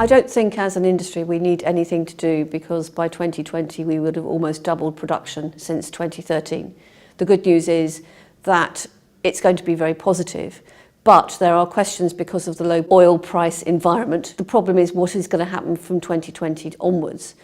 I don't think as an industry we need anything to do, because by 2020 we would have almost doubled production since 2013. The good news is that it's going to be very positive, but there are questions because of the low oil price environment. The problem is what is going to happen from 2020 onwards.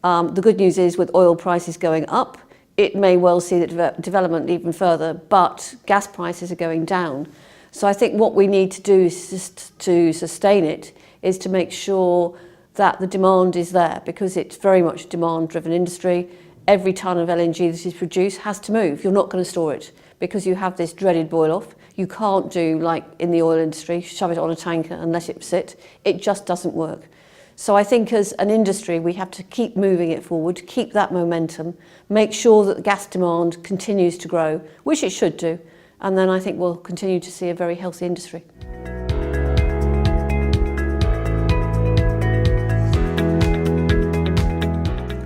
The good news is with oil prices going up, it may well see the development even further, but gas prices are going down. So I think what we need to do to sustain it is to make sure that the demand is there, because it's very much a demand-driven industry. Every tonne of LNG that is produced has to move. You're not going to store it because you have this dreaded boil-off. You can't do, like in the oil industry, shove it on a tanker and let it sit. It just doesn't work. So I think as an industry, we have to keep moving it forward, keep that momentum, make sure that the gas demand continues to grow, which it should do, and then I think we'll continue to see a very healthy industry.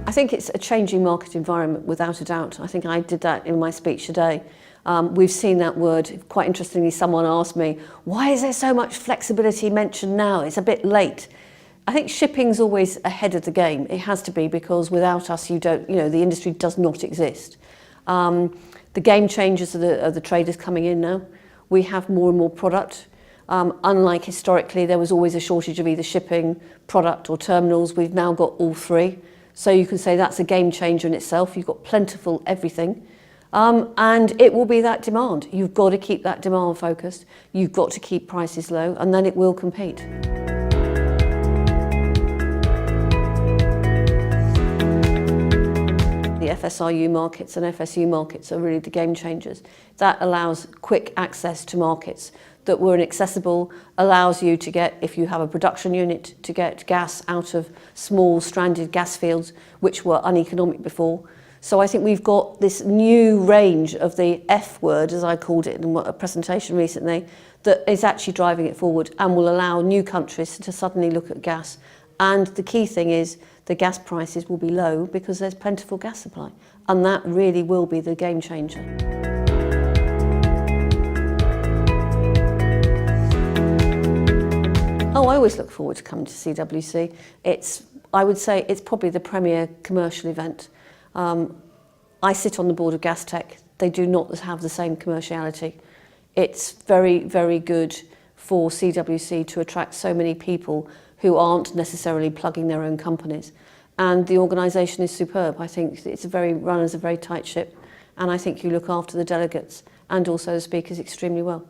I think it's a changing market environment, without a doubt. I think I did that in my speech today. We've seen that word. Quite interestingly, someone asked me, why is there so much flexibility mentioned now? It's a bit late. I think shipping's always ahead of the game. It has to be, because without us, the industry does not exist. The game changers are the traders coming in now. We have more and more product. Unlike historically, there was always a shortage of either shipping, product or terminals. We've now got all three. So you can say that's a game changer in itself. You've got plentiful everything. And it will be that demand. You've got to keep that demand focused. You've got to keep prices low, and then it will compete. The FSRU markets and FSU markets are really the game changers. That allows quick access to markets that were inaccessible, allows you to get, if you have a production unit, to get gas out of small stranded gas fields which were uneconomic before. So I think we've got this new range of the F word, as I called it in a presentation recently, that is actually driving it forward and will allow new countries to suddenly look at gas. And the key thing is the gas prices will be low because there's plentiful gas supply. And that really will be the game changer. Oh, I always look forward to coming to CWC. I would say it's probably the premier commercial event. I sit on the board of Gas Tech. They do not have the same commerciality. It's very, very good for CWC to attract so many people who aren't necessarily plugging their own companies. And the organisation is superb. I think it's run as a very tight ship, and I think you look after the delegates and also the speakers extremely well.